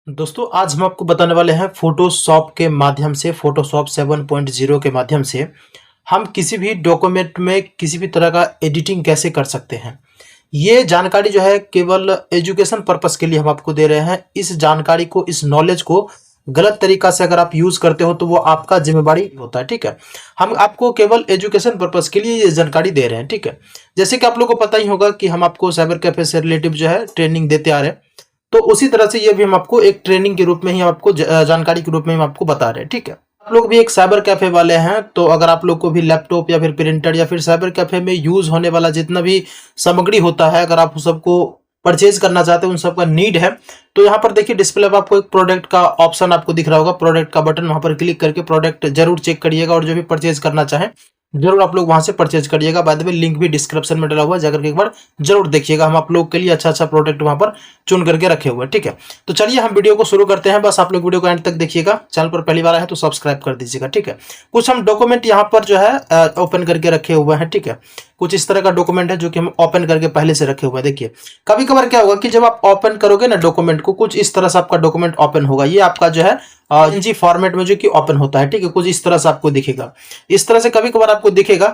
दोस्तों आज हम आपको बताने वाले हैं फोटोशॉप के माध्यम से फोटोशॉप 7.0 के माध्यम से हम किसी भी डॉक्यूमेंट में किसी भी तरह का एडिटिंग कैसे कर सकते हैं। ये जानकारी जो है केवल एजुकेशन पर्पस के लिए हम आपको दे रहे हैं। इस जानकारी को, इस नॉलेज को गलत तरीका से अगर आप यूज करते हो तो वो आपका जिम्मेवारी होता है। ठीक है, हम आपको केवल एजुकेशन पर्पस के लिए ये जानकारी दे रहे हैं। ठीक है, जैसे कि आप लोगों को पता ही होगा कि हम आपको साइबर कैफे से रिलेटिव जो है ट्रेनिंग देते आ रहे हैं, तो उसी तरह से ये भी हम आपको एक ट्रेनिंग के रूप में ही आपको जानकारी के रूप में हम आपको बता रहे हैं। ठीक है, आप लोग भी एक साइबर कैफे वाले हैं, तो अगर आप लोग को भी लैपटॉप या फिर प्रिंटर या फिर साइबर कैफे में यूज होने वाला जितना भी सामग्री होता है, अगर आप उन सबको परचेज करना चाहते हैं, उन सबका नीड है, तो यहाँ पर देखिए डिस्प्ले पर आपको एक प्रोडक्ट का ऑप्शन आपको दिख रहा होगा। प्रोडक्ट का बटन, वहां पर क्लिक करके प्रोडक्ट जरूर चेक करिएगा और जो भी परचेज करना चाहें जरूर आप लोग वहां से परचेज करिएगा। बाय द वे लिंक भी डिस्क्रिप्शन में डला हुआ है, जाकर के एक बार जरूर देखिएगा। हम आप लोग के लिए अच्छा अच्छा प्रोडक्ट वहां पर चुन करके रखे हुए हैं। ठीक है, तो चलिए हम वीडियो को शुरू करते हैं। बस आप लोग वीडियो को एंड तक देखिएगा। चैनल पर पहली बार आए तो सब्सक्राइब कर दीजिएगा। ठीक है, कुछ हम डॉक्यूमेंट यहाँ पर जो है ओपन करके रखे हुए हैं। ठीक है, कुछ इस तरह का डॉक्यूमेंट है जो कि हम ओपन करके पहले से रखे हुए हैं। देखिए कभी कभार क्या होगा कि जब आप ओपन करोगे ना डॉक्यूमेंट को, कुछ इस तरह से आपका डॉक्यूमेंट ओपन होगा। ये आपका जो है PNG फॉर्मेट में जो कि ओपन होता है। ठीक है, कुछ इस तरह से आपको दिखेगा। इस तरह से कभी कभार आपको दिखेगा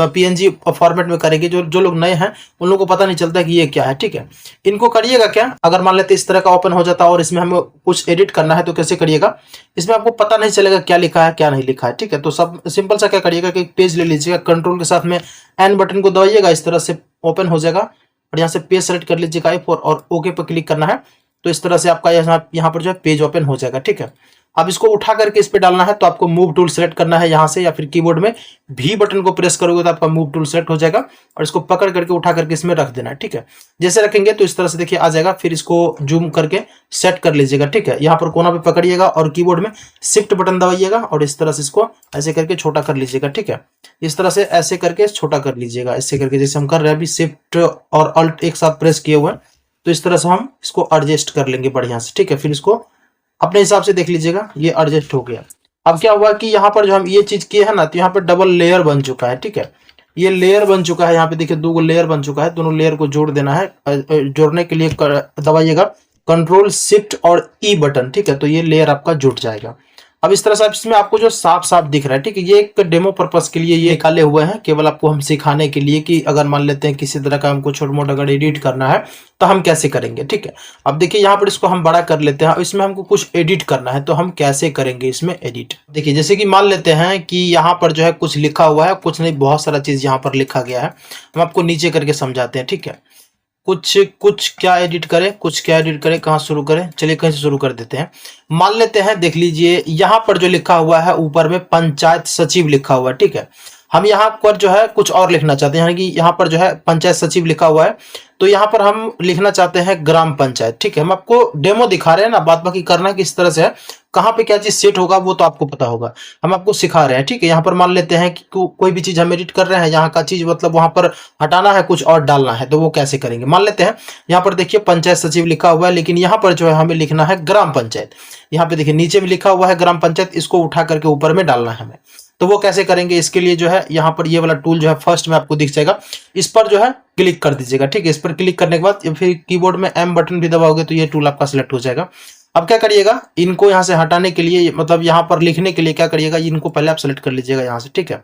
PNG फॉर्मेट में करेंगे। जो जो लोग नए हैं उन लोगों को पता नहीं चलता कि ये क्या है। ठीक है, इनको करिएगा क्या, अगर मान लेते इस तरह का ओपन हो जाता और इसमें हमें कुछ एडिट करना है तो कैसे करिएगा। इसमें आपको पता नहीं चलेगा क्या लिखा है क्या नहीं लिखा है। ठीक है, तो सब सिंपल सा क्या करिएगा कि एक पेज ले लीजिएगा, कंट्रोल के साथ में एन बटन को दबाइएगा, इस तरह से ओपन हो जाएगा और यहाँ से पेज सेलेक्ट कर लीजिएगा F4 और ओके पर क्लिक करना है। तो इस तरह से आपका यहाँ पर जो है पेज ओपन हो जाएगा। ठीक है, अब इसको उठा करके इस पे डालना है तो आपको मूव टूल सेलेक्ट करना है यहाँ से, या फिर कीबोर्ड में भी बटन को प्रेस करोगे तो आपका मूव टूल सेलेक्ट हो जाएगा और इसको पकड़ करके उठा करके इसमें रख देना है। ठीक है, जैसे रखेंगे तो इस तरह से देखिए आ जाएगा। फिर इसको जूम करके सेट कर लीजिएगा। ठीक है, यहाँ पर कोना पे पकड़िएगा और कीबोर्ड में शिफ्ट बटन दबाइएगा और इस तरह से इसको ऐसे करके छोटा कर लीजिएगा। ठीक है, इस तरह से ऐसे करके छोटा कर लीजिएगा, ऐसे करके जैसे हम कर रहे हैं अभी, शिफ्ट और अल्ट एक साथ प्रेस किए हुए हैं। तो इस तरह से हम इसको एडजस्ट कर लेंगे बढ़िया से। ठीक है, फिर इसको अपने हिसाब से देख लीजिएगा, ये एडजस्ट हो गया। अब क्या हुआ कि यहाँ पर जो हम ये चीज किए हैं ना, तो यहाँ पर डबल लेयर बन चुका है। ठीक है, ये लेयर बन चुका है। यहाँ पे देखिए दो लेयर बन चुका है, दोनों लेयर को जोड़ देना है। जोड़ने के लिए दबाइएगा कंट्रोल शिफ्ट और ई बटन। ठीक है, तो ये लेयर आपका जुट जाएगा। अब इस तरह से इसमें आपको जो साफ साफ दिख रहा है। ठीक है, ये एक डेमो पर्पस के लिए ये निकाले हुए हैं, केवल आपको हम सिखाने के लिए कि अगर मान लेते हैं किसी तरह का हमको छोटा मोटा अगर एडिट करना है तो हम कैसे करेंगे। ठीक है, अब देखिए यहाँ पर इसको हम बड़ा कर लेते हैं। इसमें हमको कुछ एडिट करना है तो हम कैसे करेंगे इसमें एडिट। देखिए जैसे कि मान लेते हैं कि यहाँ पर जो है कुछ लिखा हुआ है, कुछ नहीं बहुत सारा चीज यहाँ पर लिखा गया है। हम आपको नीचे करके समझाते हैं। ठीक है, कुछ कुछ क्या एडिट करें, कुछ क्या एडिट करें, कहाँ शुरू करें, चलिए कहीं से शुरू कर देते हैं। मान लेते हैं, देख लीजिए यहाँ पर जो लिखा हुआ है ऊपर में पंचायत सचिव लिखा हुआ है। ठीक है, हम यहाँ पर जो है कुछ और लिखना चाहते हैं, यानी कि यहाँ पर जो है पंचायत सचिव लिखा हुआ है, तो यहाँ पर हम लिखना चाहते हैं ग्राम पंचायत। ठीक है, हम आपको डेमो दिखा रहे हैं ना, बात बाकी करना किस तरह से है, कहाँ पे क्या चीज सेट होगा वो तो आपको पता होगा, हम आपको सिखा रहे हैं। ठीक है, यहाँ पर मान लेते हैं कि कोई भी चीज हम एडिट कर रहे हैं, यहाँ का चीज मतलब वहां पर हटाना है, कुछ और डालना है, तो वो कैसे करेंगे। मान लेते हैं यहाँ पर देखिए पंचायत सचिव लिखा हुआ है, लेकिन यहाँ पर जो है हमें लिखना है ग्राम पंचायत। यहाँ पे देखिए नीचे में लिखा हुआ है ग्राम पंचायत, इसको उठा करके ऊपर में डालना है हमें। तो वो कैसे करेंगे, इसके लिए जो है यहाँ पर ये वाला टूल जो है फर्स्ट में आपको दिख जाएगा, इस पर जो है क्लिक कर दीजिएगा। ठीक है, इस पर क्लिक करने के बाद फिर कीबोर्ड में एम बटन भी दबाओगे तो ये टूल आपका सिलेक्ट हो जाएगा। अब क्या करिएगा, इनको यहाँ से हटाने के लिए, मतलब यहाँ पर लिखने के लिए क्या करिएगा, इनको पहले आप सेलेक्ट कर लीजिएगा यहाँ से। ठीक है,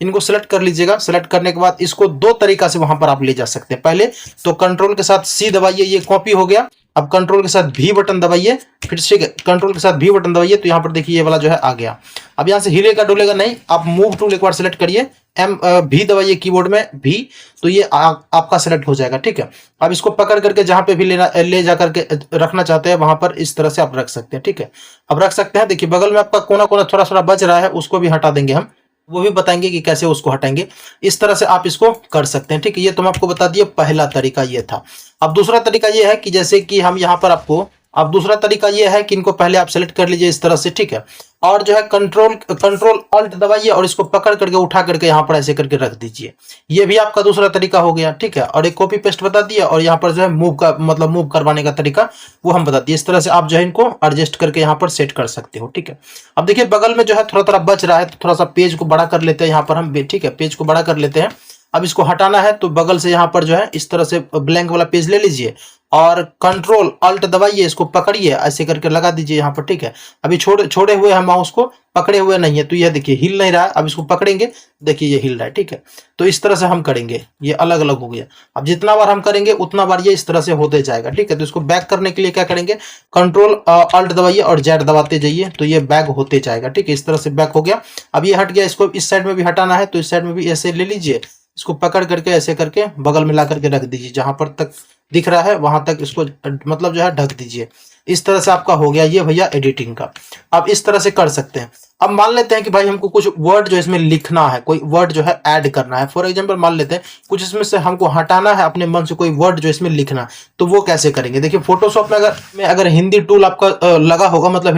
इनको सेलेक्ट कर लीजिएगा। सेलेक्ट करने के बाद इसको दो तरीका से वहां पर आप ले जा सकते हैं। पहले तो कंट्रोल के साथ सी दबाइए, ये कॉपी हो गया। अब कंट्रोल के साथ भी बटन दबाइए, फिर से कंट्रोल के साथ भी बटन दबाइए, तो यहाँ पर देखिए ये वाला जो है आ गया। अब यहाँ से हिलेगा डुलेगा नहीं, आप मूव टूल एक बार सेलेक्ट करिए, एम भी दबाइए कीबोर्ड में भी, तो ये आपका सेलेक्ट हो जाएगा। ठीक है, अब इसको पकड़ करके जहां पे भी ले जा करके रखना चाहते हैं वहां पर इस तरह से आप रख सकते हैं। ठीक है, अब रख सकते हैं। देखिए बगल में आपका कोना कोना थोड़ा थोड़ा बच रहा है, उसको भी हटा देंगे हम, वो भी बताएंगे कि कैसे उसको हटाएंगे। इस तरह से आप इसको कर सकते हैं। ठीक है, ये तो मैं आपको बता दिया, पहला तरीका ये था। अब दूसरा तरीका ये है कि जैसे कि हम यहाँ पर आपको, अब दूसरा तरीका ये है कि इनको पहले आप सेलेक्ट कर लीजिए इस तरह से। ठीक है, और जो है कंट्रोल अल्ट दबाइए और इसको पकड़ करके उठा करके यहाँ पर ऐसे करके रख दीजिए। ये भी आपका दूसरा तरीका हो गया। ठीक है, और एक कॉपी पेस्ट बता दिया, और यहाँ पर जो है मूव का मतलब मूव करवाने का तरीका वो हम बता दिए। इस तरह से आप जो है इनको एडजस्ट करके यहाँ पर सेट कर सकते हो। ठीक है, अब देखिए बगल में जो है थोड़ा थोड़ा बच रहा है, तो थोड़ा सा पेज को बड़ा कर लेते हैं यहाँ पर हम। ठीक है, पेज को बड़ा कर लेते हैं। अब इसको हटाना है तो बगल से यहाँ पर जो है इस तरह से ब्लैंक वाला पेज ले लीजिए, और कंट्रोल अल्ट दबाइए, इसको पकड़िए, ऐसे करके लगा दीजिए यहाँ पर, ठीक है। अभी छोड़े हुए हैं माउस को, पकड़े हुए नहीं है, तो यह देखिए हिल नहीं रहा है। अब इसको पकड़ेंगे, देखिए ये हिल रहा है, ठीक है। तो इस तरह से हम करेंगे, ये अलग अलग हो गया। अब जितना बार हम करेंगे उतना बार ये इस तरह से होते जाएगा, ठीक है। तो इसको बैक करने के लिए क्या करेंगे, कंट्रोल अल्ट दबाइए और जेड दबाते जाइए, तो ये बैक होते जाएगा, ठीक है। इस तरह से बैक हो गया। अब ये हट गया, इसको इस साइड में भी हटाना है, तो इस साइड में भी ऐसे ले लीजिए, इसको पकड़ करके ऐसे करके बगल में ला करके रख दीजिए, जहां पर तक दिख रहा है वहां तक इसको मतलब जो है ढक दीजिए। इस तरह से आपका हो गया ये भैया एडिटिंग का। आप इस तरह से कर सकते हैं। अब मान लेते हैं कि भाई हमको कुछ वर्ड जो इसमें लिखना है, कोई वर्ड जो है ऐड करना है। फॉर एग्जांपल मान लेते हैं कुछ इसमें से हमको हटाना है अपने मन से, कोई वर्ड जो इसमें लिखना, तो वो कैसे करेंगे। देखिए फोटोशॉप में अगर हिंदी टूल आपका लगा होगा, मतलब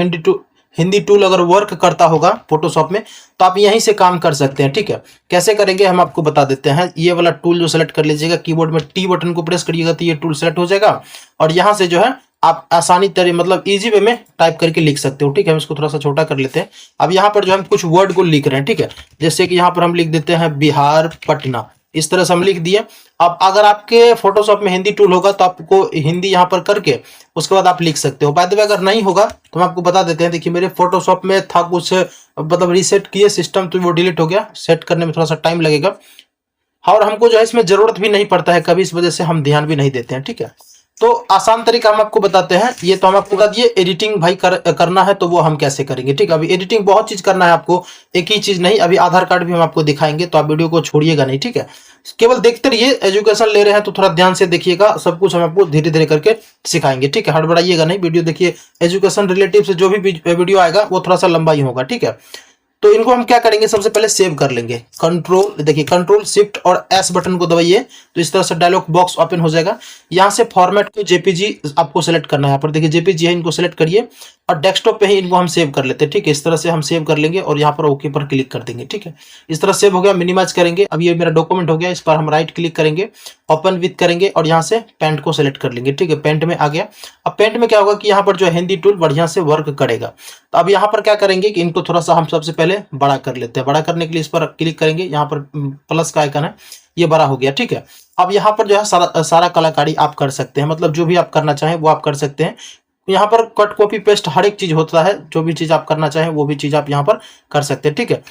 हिंदी टूल अगर वर्क करता होगा फोटोशॉप में, तो आप यहीं से काम कर सकते हैं, ठीक है। कैसे करेंगे हम आपको बता देते हैं। ये वाला टूल जो सेलेक्ट कर लीजिएगा, कीबोर्ड में टी बटन को प्रेस करिएगा तो ये टूल सेलेक्ट हो जाएगा, और यहाँ से जो है आप आसानी तरह मतलब इजी वे में टाइप करके लिख सकते हो, ठीक है। हम इसको थोड़ा सा छोटा कर लेते हैं। अब यहाँ पर जो हम कुछ वर्ड को लिख रहे हैं, ठीक है, जैसे कि यहाँ पर हम लिख देते हैं बिहार पटना, इस तरह से हम लिख दिए। अब अगर आपके फोटोशॉप में हिंदी टूल होगा तो आपको हिंदी यहाँ पर करके उसके बाद आप लिख सकते हो। बाय द वे अगर नहीं होगा तो हम आपको बता देते हैं। देखिए मेरे फोटोशॉप में था कुछ मतलब रीसेट किए सिस्टम, तो वो डिलीट हो गया। सेट करने में थोड़ा सा टाइम लगेगा, और हमको जो है इसमें जरूरत भी नहीं पड़ता है कभी, इस वजह से हम ध्यान भी नहीं देते हैं, ठीक है। तो आसान तरीका हम आपको बताते हैं। ये तो हम आपको बता दिए एडिटिंग भाई करना है तो वो हम कैसे करेंगे, ठीक है। अभी एडिटिंग बहुत चीज करना है आपको, एक ही चीज नहीं। अभी आधार कार्ड भी हम आपको दिखाएंगे, तो आप वीडियो को छोड़िएगा नहीं, ठीक है। केवल देखते रहिए, एजुकेशन ले रहे हैं तो थोड़ा ध्यान से देखिएगा, सब कुछ हम आपको धीरे धीरे करके सिखाएंगे, ठीक है। हड़बड़ाइएगा नहीं, वीडियो देखिए। एजुकेशन रिलेटिव से जो भी वीडियो आएगा वो थोड़ा सा लंबा ही होगा, ठीक है। तो इनको हम क्या करेंगे, सबसे पहले सेव कर लेंगे। कंट्रोल देखिए, कंट्रोल शिफ्ट और एस बटन को दबाइए, तो इस तरह से डायलॉग बॉक्स ओपन हो जाएगा। यहाँ से फॉर्मेट को जेपीजी आपको सेलेक्ट करना है। यहाँ पर देखिए जेपीजी है, इनको सेलेक्ट करिए और डेस्कटॉप पे ही इनको हम सेव कर लेते हैं, ठीक है। इस तरह से हम सेव कर लेंगे और यहाँ पर ओके पर क्लिक कर देंगे, ठीक है। इस तरह सेव हो गया, मिनिमाइज करेंगे। अब ये मेरा डॉक्यूमेंट हो गया, इस पर हम राइट क्लिक करेंगे, ओपन विथ करेंगे और यहाँ से पेंट को सेलेक्ट कर लेंगे, ठीक है। पेंट में आ गया। अब पेंट में क्या होगा कि यहाँ पर जो हिंदी टूल बढ़िया से वर्क करेगा। तो अब यहाँ पर क्या करेंगे कि इनको थोड़ा सा हम सबसे पहले बड़ा कर लेते हैं। बड़ा करने के लिए इस पर क्लिक करेंगे, यहाँ पर प्लस का आइकन है, ये बड़ा हो गया, ठीक है। अब यहाँ पर जो है सारा कलाकारी आप कर सकते हैं, मतलब जो भी आप करना चाहें वो आप कर सकते हैं। यहाँ पर कट कॉपी पेस्ट हर एक चीज होता है, जो भी चीज आप करना चाहें वो भी चीज आप यहाँ पर कर सकते हैं, ठीक है।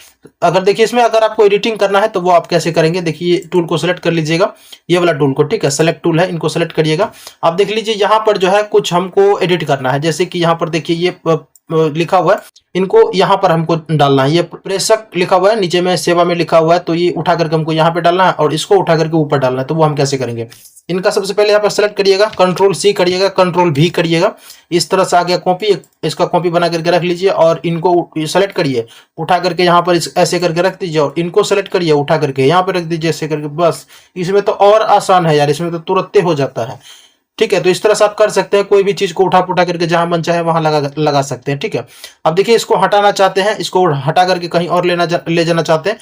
अगर देखिए इसमें अगर आपको एडिटिंग करना है तो वो आप कैसे करेंगे, देखिए टूल को सेलेक्ट कर लीजिएगा, ये वाला टूल को, ठीक है। सेलेक्ट टूल है, इनको सेलेक्ट करिएगा। आप देख लीजिए यहाँ पर जो है कुछ हमको एडिट करना है, जैसे कि यहाँ पर देखिए ये लिखा हुआ है, इनको यहाँ पर हमको डालना है। ये प्रेषक लिखा हुआ है, नीचे में सेवा में लिखा हुआ है, तो ये उठा करके हमको यहाँ पे डालना है और इसको उठा करके ऊपर डालना है। तो वो हम कैसे करेंगे, इनका सबसे पहले यहाँ पर सेलेक्ट करिएगा, कंट्रोल सी करिएगा, कंट्रोल भी करिएगा। इस तरह से आ गया कॉपी, इसका कॉपी बना करके रख लीजिए और इनको सेलेक्ट करिए, उठा करके यहाँ पर ऐसे करके रख दीजिए और इनको सेलेक्ट करिए, उठा करके यहाँ पर रख दीजिए ऐसे करके। बस इसमें तो और आसान है यार, इसमें तो तुरंत हो जाता है, ठीक है। तो इस तरह से आप कर सकते हैं, कोई भी चीज को उठा पुठा करके जहां मन चाहे वहां लगा सकते हैं, ठीक है। अब देखिए इसको हटाना चाहते हैं, इसको हटा करके कहीं और ले जाना चाहते हैं,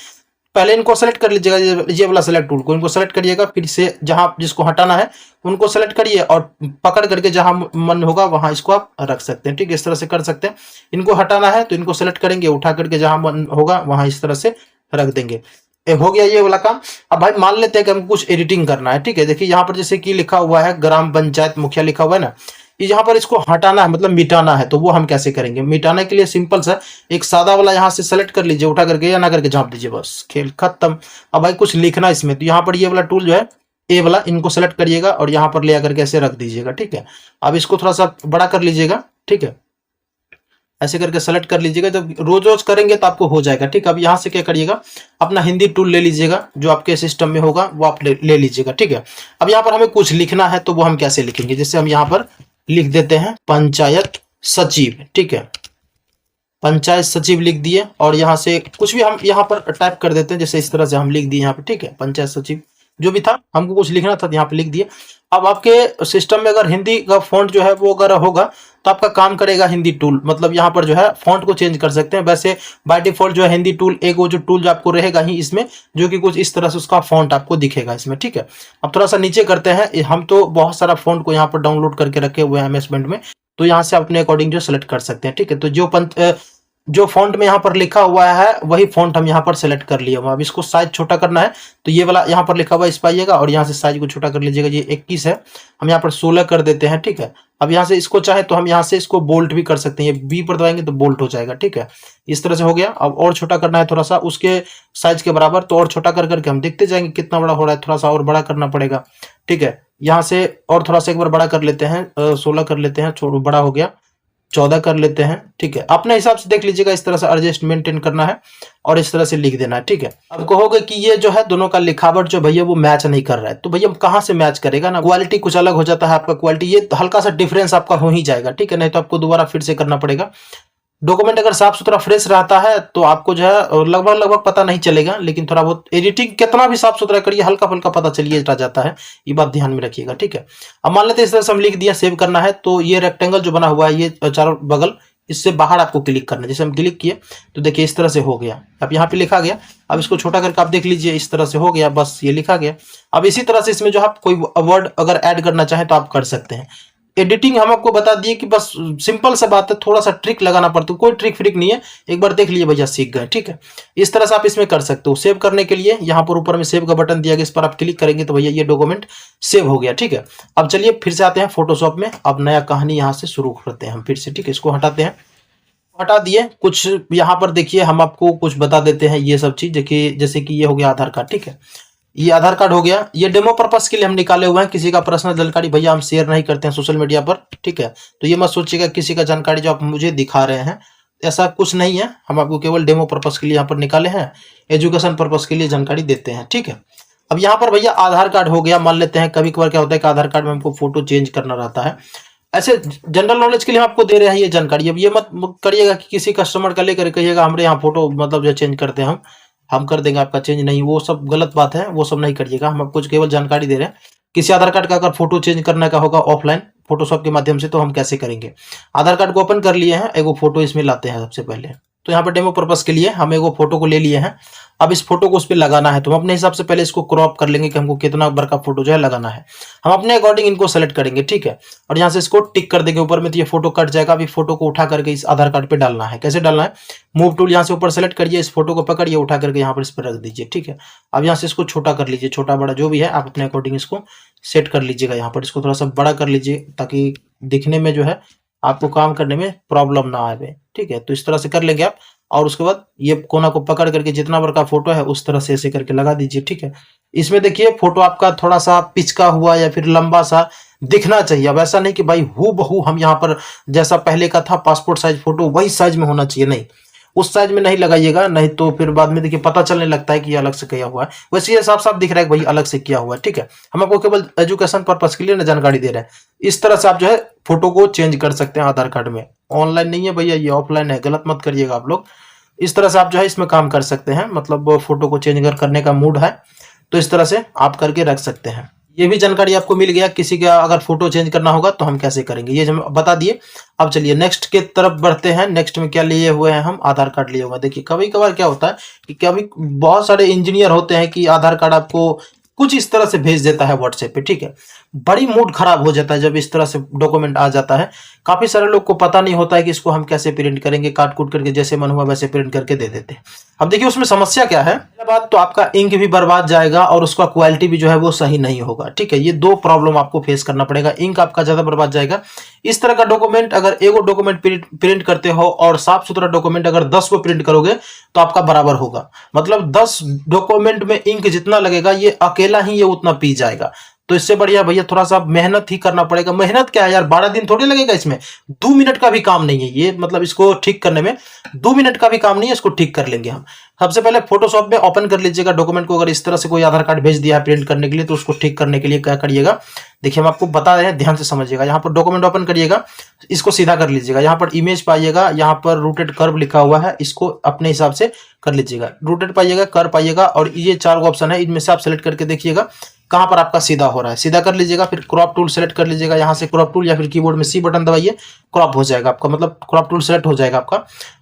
पहले इनको सेलेक्ट कर लीजिएगा, ये वाला सेलेक्ट टूल को इनको सेलेक्ट करिएगा, फिर से जहां जिसको हटाना है उनको सेलेक्ट करिए और पकड़ करके जहां मन होगा वहां इसको आप रख सकते हैं, ठीक है। इस तरह से कर सकते हैं। इनको हटाना है तो इनको सेलेक्ट करेंगे, उठा करके जहां मन होगा वहां इस तरह से रख देंगे। हो गया ये वाला काम। अब भाई मान लेते हैं कि हमको कुछ एडिटिंग करना है, ठीक है। देखिए यहाँ पर जैसे कि लिखा हुआ है ग्राम पंचायत मुखिया लिखा हुआ है ना, यहाँ पर इसको हटाना है मतलब मिटाना है, तो वो हम कैसे करेंगे। मिटाने के लिए सिंपल सा एक सादा वाला यहाँ से सेलेक्ट कर लीजिए, उठा करके या ना करके झाँप दीजिए, बस खेल खत्म। अब भाई कुछ लिखना इसमें, तो यहाँ पर ये वाला टूल जो है ए वाला, इनको सेलेक्ट करिएगा और यहाँ पर ले आकर के ऐसे रख दीजिएगा, ठीक है। अब इसको थोड़ा सा बड़ा कर लीजिएगा, ठीक है, ऐसे करके सेलेक्ट कर लीजिएगा। जब रोज रोज करेंगे तो आपको हो जाएगा, ठीक है। अब यहाँ से क्या करिएगा, अपना हिंदी टूल ले लीजिएगा, जो आपके सिस्टम में होगा वो आप ले लीजिएगा, ठीक है। अब यहाँ पर हमें कुछ लिखना है, तो वो हम कैसे लिखेंगे, जैसे हम यहाँ पर लिख देते हैं पंचायत सचिव, ठीक है। पंचायत सचिव लिख दिए और यहाँ से कुछ भी हम यहाँ पर टाइप कर देते हैं, जैसे इस तरह से हम लिख दिए यहाँ पे, ठीक है। पंचायत सचिव जो भी था, हमको कुछ लिखना था तो यहाँ पे लिख दिए। अब आपके सिस्टम में अगर हिंदी का फॉन्ट जो है वो अगर होगा तो आपका काम करेगा हिंदी टूल, मतलब यहाँ पर जो है फॉन्ट को चेंज कर सकते हैं। वैसे बाय डिफॉल्ट जो है हिंदी टूल एक वो जो टूल जो आपको रहेगा ही इसमें, जो कि कुछ इस तरह से उसका फॉन्ट आपको दिखेगा इसमें, ठीक है। अब थोड़ा सा नीचे करते हैं, हम तो बहुत सारा फॉन्ट को यहाँ पर डाउनलोड करके रखे हुए हैं एमएस पेंट में, तो यहाँ से अपने अकॉर्डिंग जो सेलेक्ट कर सकते हैं, ठीक है। तो जो फ़ॉन्ट में यहाँ पर लिखा हुआ है वही फ़ॉन्ट हम यहाँ पर सेलेक्ट कर लिए। अब इसको साइज़ छोटा करना है तो ये वाला यहाँ पर लिखा हुआ है इस पर आइएगा और यहाँ से साइज़ को छोटा कर लीजिएगा। ये 21 है, हम यहाँ पर 16 कर देते हैं, ठीक है। अब यहाँ से इसको चाहे तो हम यहाँ से इसको बोल्ट भी कर सकते हैं, ये बी पर दबाएंगे तो बोल्ट हो जाएगा, ठीक है। इस तरह से हो गया। अब और छोटा करना है थोड़ा सा उसके साइज के बराबर, तो और छोटा कर करके हम देखते जाएंगे कितना बड़ा हो रहा है, थोड़ा सा और बड़ा करना पड़ेगा, ठीक है। यहाँ से और थोड़ा सा एक बार बड़ा कर लेते हैं, 16 कर लेते हैं, छोड़ बड़ा हो गया, 14 कर लेते हैं, ठीक है। अपने हिसाब से देख लीजिएगा, इस तरह से एडजस्ट मेंटेन करना है और इस तरह से लिख देना है, ठीक है। अब कहोगे कि ये जो है दोनों का लिखावट जो भैया वो मैच नहीं कर रहा है, तो भैया कहाँ से मैच करेगा ना, क्वालिटी कुछ अलग हो जाता है आपका, क्वालिटी ये हल्का सा डिफरेंस आपका हो ही जाएगा, ठीक है। नहीं तो आपको दोबारा फिर से करना पड़ेगा। डॉक्यूमेंट अगर साफ सुथरा फ्रेश रहता है तो आपको जो है लगभग लगभग पता नहीं चलेगा, लेकिन थोड़ा बहुत एडिटिंग कितना भी साफ सुथरा करिए हल्का फुल्का पता चलिए जाता है, ये बात ध्यान में रखिएगा, ठीक है। अब मान लेते हैं इस तरह से हम लिख दिया, सेव करना है तो ये रेक्टेंगल जो बना हुआ है ये चारों बगल, इससे बाहर आपको क्लिक करना है। जैसे हम क्लिक किए तो देखिए इस तरह से हो गया। अब यहाँ पे लिखा गया, अब इसको छोटा करके आप देख लीजिए, इस तरह से हो गया, बस ये लिखा गया। अब इसी तरह से इसमें जो आप कोई वर्ड अगर ऐड करना चाहें तो आप कर सकते हैं। एडिटिंग हम आपको बता दिए कि बस सिंपल सा बात है, थोड़ा सा ट्रिक लगाना पड़ता है, कोई ट्रिक फ्रिक नहीं है, एक बार देख लीजिए भैया सीख गए, ठीक है। इस तरह से आप इसमें कर सकते हो। सेव करने के लिए यहाँ पर ऊपर में सेव का बटन दिया गया, इस पर आप क्लिक करेंगे तो भैया ये डॉक्यूमेंट सेव हो गया, ठीक है। अब चलिए फिर से आते हैं फोटोशॉप में, अब नया कहानी यहाँ से शुरू करते हैं हम फिर से, ठीक है। इसको हटाते हैं, हटा दिए। कुछ यहाँ पर देखिए हम आपको कुछ बता देते हैं, ये सब चीज देखिए, जैसे कि ये हो गया आधार कार्ड, ठीक है। ये आधार कार्ड हो गया, ये डेमो पर्पस के लिए हम निकाले हुए हैं, किसी का पर्सनल जानकारी भैया हम शेयर नहीं करते हैं सोशल मीडिया पर, ठीक है। तो ये मत सोचिएगा किसी का जानकारी जो आप मुझे दिखा रहे हैं, ऐसा कुछ नहीं है। हम आपको केवल डेमो पर्पस के लिए यहाँ पर निकाले हैं, एजुकेशन पर्पस के लिए जानकारी देते हैं, ठीक है। अब यहाँ पर भैया आधार कार्ड हो गया। मान लेते हैं कभी कभार क्या होता है कि आधार कार्ड में हमको फोटो चेंज करना रहता है, ऐसे जनरल नॉलेज के लिए हम आपको दे रहे हैं ये जानकारी। अब ये मत करिएगा कि किसी कस्टमर का लेकर कहिएगा हमारे यहाँ फोटो मतलब जो चेंज करते हैं हम कर देंगे आपका चेंज, नहीं, वो सब गलत बात है, वो सब नहीं करिएगा। हम आपको केवल जानकारी दे रहे हैं। किसी आधार कार्ड का अगर फोटो चेंज करने का होगा ऑफलाइन फोटोशॉप के माध्यम से, तो हम कैसे करेंगे। आधार कार्ड को ओपन कर लिए हैं, एगो फोटो इसमें लाते हैं सबसे पहले। तो यहाँ पर डेमो पर्पस के लिए हम एगो फोटो को ले लिए हैं। अब इस फोटो को उस पर लगाना है, तो हम अपने हिसाब से पहले इसको क्रॉप कर लेंगे कि हमको कितना बड़ा का फोटो जो है लगाना है। हम अपने अकॉर्डिंग इनको सेलेक्ट करेंगे, ठीक है। और यहाँ से इसको टिक कर देंगे ऊपर में, तो ये फोटो कट जाएगा। अभी फोटो को उठा करके इस आधार कार्ड पे डालना है। कैसे डालना है, मूव टूल यहाँ से ऊपर सेलेक्ट करिए, इस फोटो को पकड़िए, उठा करके यहाँ पर इस पर रख दीजिए, ठीक है। अब यहाँ से इसको छोटा कर लीजिए, छोटा बड़ा जो भी है आप अपने अकॉर्डिंग इसको सेट कर लीजिएगा। यहाँ पर इसको थोड़ा सा बड़ा कर लीजिए ताकि दिखने में जो है आपको काम करने में प्रॉब्लम ना आए, ठीक है। तो इस तरह से कर लेंगे आप, और उसके बाद ये कोना को पकड़ करके जितना बड़ा फोटो है उस तरह से ऐसे करके लगा दीजिए, ठीक है। इसमें देखिए फोटो आपका थोड़ा सा पिचका हुआ या फिर लंबा सा दिखना चाहिए। अब ऐसा नहीं कि भाई हूबहू हम यहाँ पर जैसा पहले का था पासपोर्ट साइज फोटो वही साइज में होना चाहिए, नहीं, उस साइज में नहीं लगाइएगा, नहीं तो फिर बाद में देखिए पता चलने लगता है कि ये अलग से किया हुआ है। वैसे ये साफ साफ दिख रहा है कि भाई अलग से किया हुआ है, ठीक है। हम आपको केवल एजुकेशन पर्पस के लिए ना जानकारी दे रहे हैं। इस तरह से आप जो है फोटो को चेंज कर सकते हैं आधार कार्ड में। ऑनलाइन नहीं है भैया, ये ऑफलाइन है, गलत मत करिएगा आप लोग। इस तरह से आप जो है इसमें काम कर सकते हैं, मतलब फोटो को चेंज करने का मूड है तो इस तरह से आप करके रख सकते हैं। ये भी जानकारी आपको मिल गया, किसी का अगर फोटो चेंज करना होगा तो हम कैसे करेंगे ये हम बता दिए। अब चलिए नेक्स्ट के तरफ बढ़ते हैं। नेक्स्ट में क्या लिए हुए हैं हम, आधार कार्ड लिए हुए हैं। देखिए कभी कभार क्या होता है कि कभी बहुत सारे इंजीनियर होते हैं कि आधार कार्ड आपको कुछ इस तरह से भेज देता है व्हाट्सएप पे, ठीक है। बड़ी मूड खराब हो जाता है जब इस तरह से डॉक्यूमेंट आ जाता है। काफी सारे लोग को पता नहीं होता है कि इसको हम कैसे प्रिंट करेंगे, काट कूट करके जैसे मन हुआ वैसे प्रिंट करके दे देते हैं। अब देखिए उसमें समस्या क्या है, पहली बात तो आपका इंक भी बर्बाद जाएगा और उसका क्वालिटी भी जो है वो सही नहीं होगा, ठीक है। ये दो प्रॉब्लम आपको फेस करना पड़ेगा, इंक आपका ज्यादा बर्बाद जाएगा। इस तरह का डॉक्यूमेंट अगर एगो डॉक्यूमेंट प्रिंट करते हो और साफ सुथरा डॉक्यूमेंट अगर 10 को प्रिंट करोगे तो आपका बराबर होगा, मतलब 10 डॉक्यूमेंट में इंक जितना लगेगा ये अकेला ही ये उतना पी जाएगा। तो इससे बढ़िया भैया थोड़ा सा मेहनत ही करना पड़ेगा। मेहनत क्या है यार, 12 दिन थोड़ी लगेगा इसमें, 2 मिनट का भी काम नहीं है ये, मतलब इसको ठीक करने में 2 मिनट का भी काम नहीं है, इसको ठीक कर लेंगे हम। सबसे पहले फोटोशॉप में ओपन कर लीजिएगा डॉक्यूमेंट को। अगर इस तरह से कोई आधार कार्ड भेज दिया है प्रिंट करने के लिए तो उसको ठीक करने के लिए क्या करिएगा, देखिए हम आपको बता रहे हैं, ध्यान से समझिएगा। यहाँ पर डॉक्यूमेंट ओपन करिएगा, इसको सीधा कर लीजिएगा। यहाँ पर इमेज पाइएगा, यहाँ पर रूटेड कर्व लिखा हुआ है, इसको अपने हिसाब से कर लीजिएगा। रूटेड पाइएगा, कर्व पाइएगा, और ये 4 ऑप्शन है, इनमें से आप सेलेक्ट करके देखिएगा कहां पर आपका सीधा हो रहा है, सीधा कर लीजिएगा। फिर क्रॉप टूल सेलेक्ट कर लीजिएगा, यहाँ से क्रॉप टूल या फिर कीबोर्ड में सी बटन दबाइए, क्रॉप हो जाएगा आपका, मतलब क्रॉप टूल सेलेक्ट हो जाएगा आपका।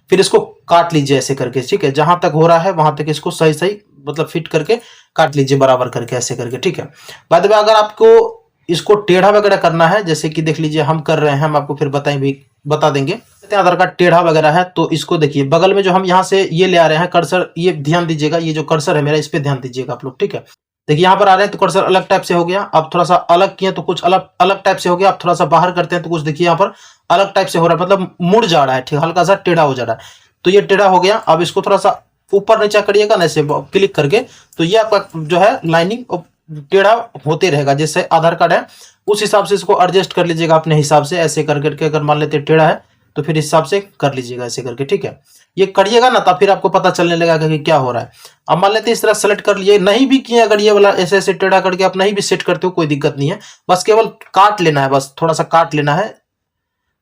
फिर इसको काट लीजिए ऐसे करके, ठीक है। जहां तक हो रहा है वहां तक इसको सही सही मतलब फिट करके काट लीजिए, बराबर करके ऐसे करके, ठीक है। बाद में अगर आपको इसको टेढ़ा वगैरह करना है, जैसे कि देख लीजिए हम कर रहे हैं, हम आपको फिर बता देंगे। आधार कार्ड टेढ़ा वगैरह है तो इसको देखिए बगल में जो हम यहाँ से ये ले आ रहे हैं कर्सर, ये ध्यान दीजिएगा, ये जो कर्सर है मेरा इस पे ध्यान दीजिएगा आप लोग, ठीक है। देखिए यहाँ पर आ रहे हैं तो कर्सर अलग टाइप से हो गया, अब थोड़ा सा अलग किए तो कुछ अलग अलग टाइप से हो गया, अब थोड़ा सा बाहर करते हैं तो कुछ देखिए यहाँ पर अलग टाइप से हो रहा है, मतलब मुड़ जा रहा है, ठीक, हल्का सा टेढ़ा हो जा रहा है। तो ये टेढ़ा हो गया, अब इसको थोड़ा सा ऊपर नीचे करिएगा ना ऐसे क्लिक करके, तो ये आपका जो है लाइनिंग टेढ़ा होते रहेगा। जैसे आधार कार्ड है उस हिसाब से इसको एडजस्ट कर लीजिएगा अपने हिसाब से, ऐसे कर करके अगर मान लेते टेढ़ा है तो फिर इस हिसाब से कर लीजिएगा ऐसे करके, ठीक है। ये करिएगा ना तब फिर आपको पता चलने लगेगा कि क्या हो रहा है। अब मान लेते इस तरह सेलेक्ट कर लिए, नहीं भी किए अगर ये वाला ऐसे ऐसे टेढ़ा करके आप नहीं भी सेट करते हो कोई दिक्कत नहीं है, बस केवल काट लेना है, बस थोड़ा सा काट लेना है,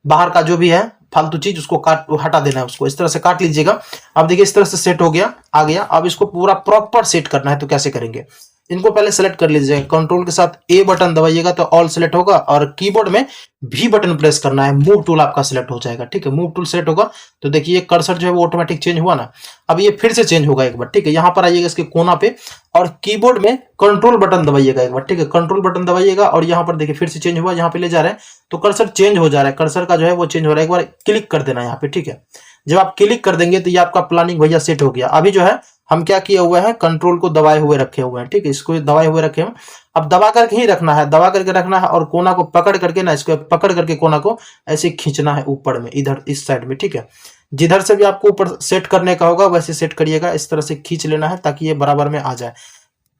बाहर का जो भी है फालतू चीज उसको काट हटा देना है, उसको इस तरह से काट लीजिएगा। अब देखिए इस तरह से सेट हो गया, आ गया। अब इसको पूरा प्रॉपर सेट करना है तो कैसे करेंगे, इनको पहले सेलेक्ट कर लीजिएगा, कंट्रोल के साथ ए बटन दबाइएगा तो ऑल सेलेक्ट होगा, और कीबोर्ड में भी बटन प्रेस करना है, मूव टूल आपका सेलेक्ट हो जाएगा, ठीक है। मूव टूल सेलेक्ट होगा तो देखिए कर्सर जो है वो ऑटोमेटिक चेंज हुआ ना, अब ये फिर से चेंज होगा एक बार, ठीक है। यहाँ पर आइएगा इसके कोना पे और कीबोर्ड में कंट्रोल बटन दबाइएगा एक बार, ठीक है, कंट्रोल बटन दबाइएगा और यहाँ पर देखिए फिर से चेंज हुआ, यहाँ पे ले जा रहे हैं तो कर्सर चेंज हो जा रहा है, कर्सर का जो है वो चेंज हो रहा है, एक बार क्लिक कर देना यहाँ पे, ठीक है। जब आप क्लिक कर देंगे तो ये आपका प्लानिंग भैया सेट हो गया। अभी जो है हम क्या किए हुए हैं, कंट्रोल को दबाए हुए रखे हुए हैं, ठीक है, इसको दबाए हुए रखे हुए। अब दबा करके ही रखना है, दबा करके रखना है और कोना को पकड़ करके ना, इसको पकड़ करके कोना को ऐसे खींचना है ऊपर में, इधर इस साइड में, ठीक है। जिधर से भी आपको ऊपर सेट करने का होगा वैसे सेट करिएगा, इस तरह से खींच लेना है ताकि ये बराबर में आ जाए।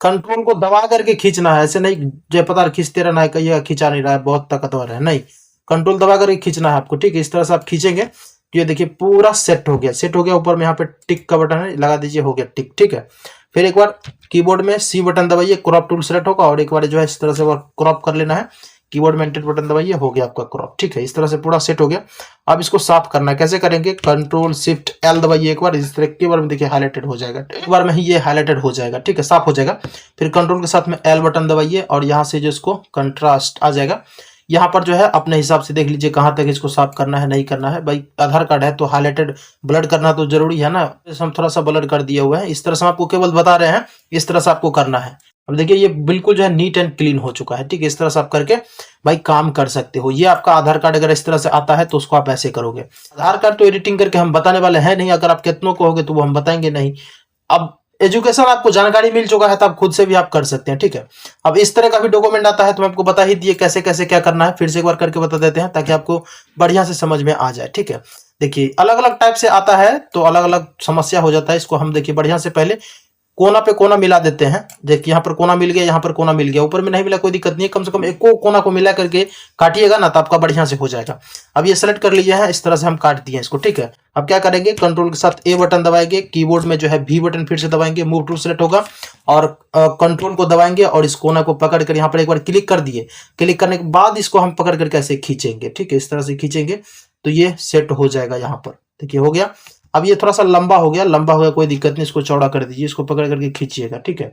कंट्रोल को दबा करके खींचना है, ऐसे नहीं जयपतार खींचते रहना है, कहिएगा खींचा नहीं रहा है बहुत ताकतवर है, नहीं, कंट्रोल दबा करके खींचना है आपको, ठीक है। इस तरह से आप खींचेंगे ये देखिए पूरा सेट हो गया, सेट हो गया। ऊपर में यहाँ पे टिक का बटन है, लगा दीजिए, हो गया टिक, ठीक है। फिर एक बार कीबोर्ड में सी बटन दबाइए, क्रॉप टूल सेलेक्ट होगा और एक बार जो है इस तरह से क्रॉप कर लेना है, कीबोर्ड में एंटर बटन दबाइए, हो गया आपका क्रॉप, ठीक है। इस तरह से पूरा सेट हो गया। अब इसको साफ करना है, कैसे करेंगे, कंट्रोल शिफ्ट एल दबाइए एक बार, इस तरह के बार में देखिए हाईलाइटेड हो जाएगा, एक बार में ही ये हाईलाइटेड हो जाएगा, ठीक है, साफ हो जाएगा। फिर कंट्रोल के साथ में एल बटन दबाइए और यहाँ से जो इसको कंट्रास्ट आ जाएगा, यहाँ पर जो है अपने हिसाब से देख लीजिए कहाँ तक इसको साफ करना है, नहीं करना है। भाई आधार कार्ड है तो हाईलाइटेड ब्लड करना तो जरूरी है ना, हम थोड़ा सा ब्लड कर दिया हुआ है, इस तरह से आपको केवल बता रहे हैं, इस तरह से आपको करना है। अब देखिए ये बिल्कुल जो है नीट एंड क्लीन हो चुका है, ठीक है। इस तरह से आप करके भाई काम कर सकते हो। ये आपका आधार कार्ड अगर इस तरह से आता है तो उसको आप ऐसे करोगे। आधार कार्ड तो एडिटिंग करके हम बताने वाले हैं नहीं, अगर आप कितनों को होगे तो वो हम बताएंगे नहीं। अब एजुकेशन आपको जानकारी मिल चुका है तो आप खुद से भी आप कर सकते हैं, ठीक है। अब इस तरह का भी डॉक्यूमेंट आता है तो मैं आपको बता ही दिए कैसे कैसे क्या करना है, फिर से एक बार करके बता देते हैं ताकि आपको बढ़िया से समझ में आ जाए, ठीक है। देखिए अलग अलग टाइप से आता है तो अलग अलग समस्या हो जाता है, इसको हम देखिए बढ़िया से पहले कोना पे कोना मिला देते हैं। देखिए यहाँ पर कोना मिल गया, यहाँ पर कोना मिल गया, ऊपर में नहीं मिला कोई दिक्कत नहीं है, कम से कम एक कोना को मिला करके काटिएगा ना तो आपका बढ़िया से हो जाएगा। अब ये सेलेक्ट कर लीजिए है, इस तरह से हम काट दिए इसको, ठीक है। अब क्या करेंगे, कंट्रोल के साथ ए बटन दबाएंगे, कीबोर्ड में जो है भी बटन फिर से दबाएंगे, मूव टूल सेलेक्ट होगा और कंट्रोल को दबाएंगे और इस कोना को पकड़ कर यहाँ पर एक बार क्लिक कर दिए। क्लिक करने के बाद इसको हम पकड़ करके ऐसे खींचेंगे, ठीक है, इस तरह से खींचेंगे तो ये सेट हो जाएगा। यहाँ पर देखिए हो गया। अब ये थोड़ा सा लंबा हो गया, लंबा हो गया कोई दिक्कत नहीं, इसको चौड़ा कर दीजिए, इसको पकड़ करके खींचिएगा, ठीक है।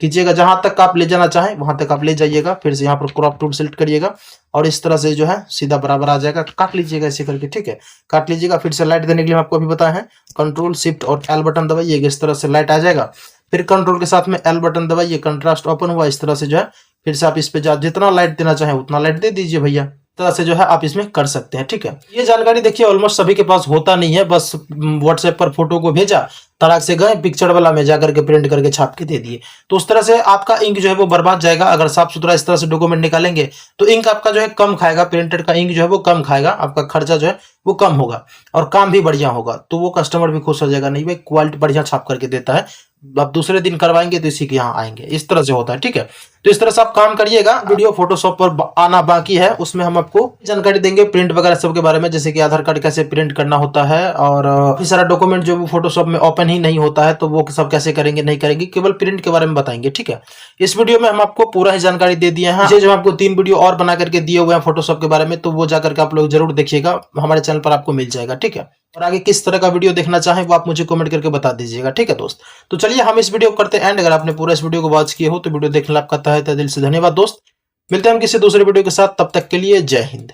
खींचिएगा जहां तक आप ले जाना चाहें वहां तक आप ले जाइएगा। फिर से यहाँ पर क्रॉप टूल सेलेक्ट करिएगा और इस तरह से जो है सीधा बराबर आ जाएगा, काट लीजिएगा ऐसे करके, ठीक है, काट लीजिएगा। फिर से लाइट देने के लिए आपको अभी बताया है, कंट्रोल शिफ्ट और एल बटन दबाइए, इस तरह से लाइट आ जाएगा। फिर कंट्रोल के साथ में एल बटन दबाइए, कंट्रास्ट ओपन हुआ, इस तरह से जो है फिर से आप इस पे जितना लाइट देना चाहें उतना लाइट दे दीजिए भैया, तरह से जो है आप इसमें कर सकते हैं, ठीक है। ये जानकारी देखिए ऑलमोस्ट सभी के पास होता नहीं है, बस व्हाट्सएप पर फोटो को भेजा, तड़ाक से गए पिक्चर वाला में जाकर के प्रिंट करके छाप के दे दिए, तो उस तरह से आपका इंक जो है वो बर्बाद जाएगा। अगर साफ सुथरा इस तरह से डॉक्यूमेंट निकालेंगे तो इंक आपका जो है कम खाएगा, प्रिंटेड का इंक जो है वो कम खाएगा, आपका खर्चा जो है वो कम होगा और काम भी बढ़िया होगा, तो वो कस्टमर भी खुश हो जाएगा, नहीं भाई क्वालिटी बढ़िया छाप करके देता है, आप दूसरे दिन करवाएंगे तो इसी के यहाँ आएंगे, इस तरह से होता है, ठीक है। तो इस तरह से आप काम करिएगा। वीडियो फोटोशॉप पर आना बाकी है, उसमें हम आपको जानकारी देंगे प्रिंट वगैरह सब के बारे में, जैसे कि आधार कार्ड कैसे प्रिंट करना होता है और काफी सारा डॉक्यूमेंट जो फोटोशॉप में ओपन ही नहीं होता है तो वो सब कैसे करेंगे नहीं करेंगे, केवल प्रिंट के बारे में बताएंगे, ठीक है। इस वीडियो में हम आपको पूरा ही जानकारी दे दिए हैं, जो आपको 3 वीडियो और बना करके दिए हुए हैं फोटोशॉप के बारे में, तो वो जाकर के आप लोग जरूर देखिएगा, हमारे चैनल पर आपको मिल जाएगा, ठीक है। और आगे किस तरह का वीडियो देखना चाहें वो आप मुझे कमेंट करके बता दीजिएगा, ठीक है दोस्त। तो चलिए हम इस वीडियो को करते हैं एंड। अगर आपने पूरा इस वीडियो को वॉच किए हो तो वीडियो देखने आपका तहे दिल से धन्यवाद दोस्त। मिलते हैं हम किसी दूसरे वीडियो के साथ, तब तक के लिए जय हिंद।